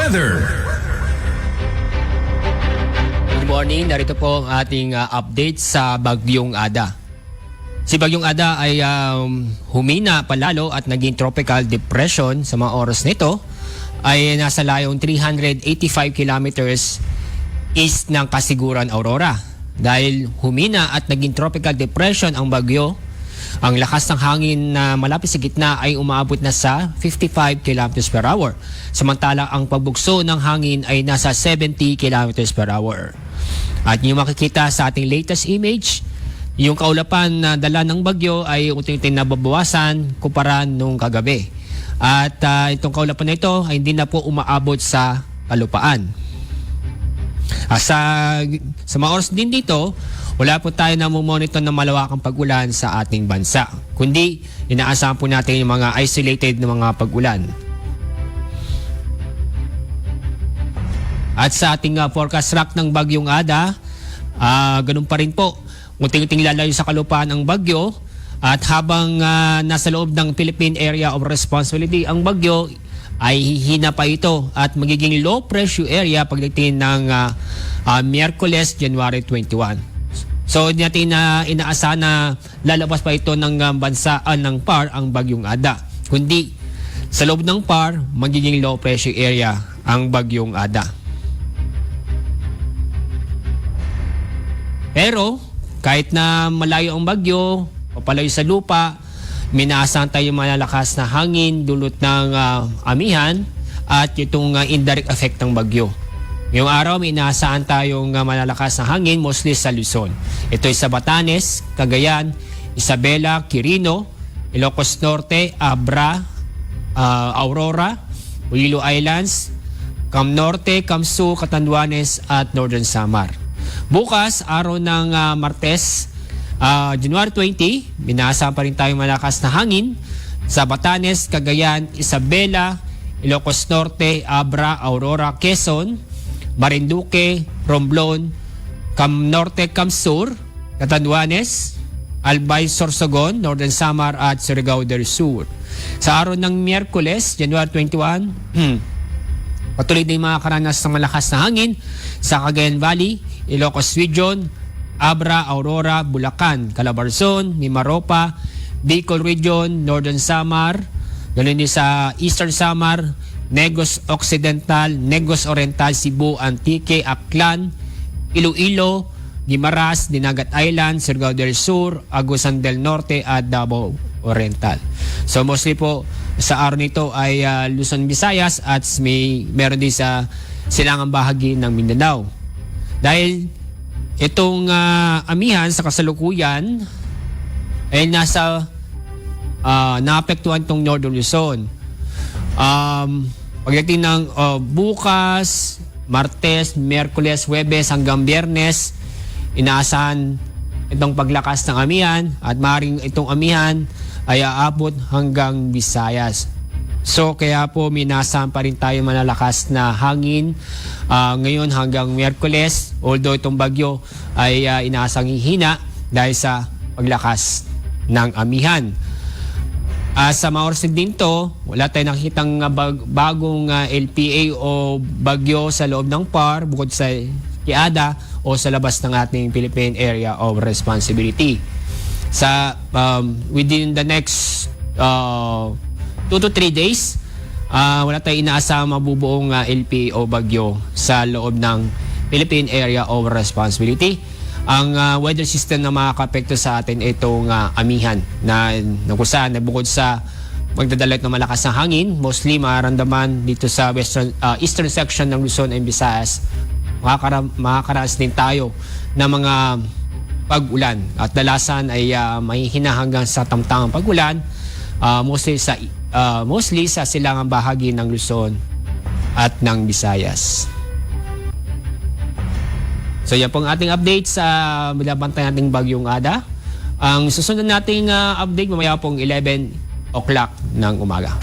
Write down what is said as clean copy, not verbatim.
weather. Good morning, narito po ang ating update sa Bagyong Ada. Si Bagyong Ada ay humina palalo at naging tropical depression sa mga oras nito ay nasa layong 385 kilometers east ng Kasiguran, Aurora. Dahil humina at naging tropical depression ang bagyo, ang lakas ng hangin na malapit sa gitna ay umaabot na sa 55 km per hour. Samantala ang pagbugso ng hangin ay nasa 70 km per hour. At yung makikita sa ating latest image, yung kaulapan na dala ng bagyo ay unti-unti nababawasan kumpara nung kagabi. At itong kaulapan na ito ay hindi na po umaabot sa kalupaan. Sa mga oras din dito, wala po tayo na monitor ng malawakang pag-ulan sa ating bansa. Kundi, inaasahan po natin yung mga isolated na mga pag-ulan. At sa ating forecast track ng Bagyong Ada, ganun pa rin po. Unti-unting lalayo sa kalupaan ang bagyo. At habang nasa loob ng Philippine Area of Responsibility ang bagyo, ay hihina pa ito at magiging low pressure area pagdating ng Miyerkules, January 21. So natin inaasahan na lalabas pa ito ng bansa ng PAR ang Bagyong Ada. Kundi sa loob ng PAR, magiging low pressure area ang Bagyong Ada. Pero kahit na malayo ang bagyo, papalayo sa lupa, minaasahan tayo malalakas na hangin dulot ng amihan at itong indirect effect ng bagyo. Ngayong araw, may inaasahan tayong malalakas na hangin mostly sa Luzon. Ito ay sa Batanes, Cagayan, Isabela, Quirino, Ilocos Norte, Abra, Aurora, Iloilo Islands, Cam Norte, Camsu, Catanduanes at Northern Samar. Bukas, araw ng Martes, January 20, minaasahan pa rin tayong malakas na hangin sa Batanes, Cagayan, Isabela, Ilocos Norte, Abra, Aurora, Quezon, Marinduque, Romblon, Cam Norte, Cam Sur, Catanduanes, Albay, Sorsogon, Northern Samar at Surigao del Sur. Sa araw ng Miyerkules, January 21, patuloy din mga karanas ng malakas na hangin sa Cagayan Valley, Ilocos Region, Abra, Aurora, Bulacan, Calabarzon, Mimaropa, Bicol Region, Northern Samar, ganoon din sa Eastern Samar, Negros Occidental, Negros Oriental, Cebu, Antique, Aklan, Iloilo, Guimaras, Dinagat Island, Surigao del Sur, Agusan del Norte at Davao Oriental. So mostly po sa araw nito ay Luzon, Visayas at meron din sa silangang bahagi ng Mindanao. Dahil itong amihan sa kasalukuyan ay naapektuhan itong Northern Luzon. Pagdating ng bukas, Martes, Miyerkules, Huwebes hanggang Biyernes, inaasahan itong paglakas ng amihan at maaaring itong amihan ay aabot hanggang Visayas. So kaya po minaasahan pa rin tayo malalakas na hangin ngayon hanggang Miyerkules, although itong bagyo ay inaasang hihina dahil sa paglakas ng amihan. Sa mga oras din to, wala tayong nakikitang bagong LPA o bagyo sa loob ng PAR bukod sa Kiada o sa labas ng ating Philippine Area of Responsibility. Within the next 2 to 3 days, wala tayong inaasang mabubuong LPA o bagyo sa loob ng Philippine Area of Responsibility. Ang weather system na makakapekto sa atin itong amihan na kung na bukod sa magdadala ng malakas na hangin, mostly mararamdaman dito sa eastern section ng Luzon and Visayas, makakaranas din tayo ng mga pag-ulan at dalasan ay mahihina hanggang sa tamtamang pag-ulan, mostly sa silangang bahagi ng Luzon at ng Visayas. So yan pong ating update sa binabantay nating Bagyong Ada. Ang susunod nating update mamaya pong 11 o'clock ng umaga.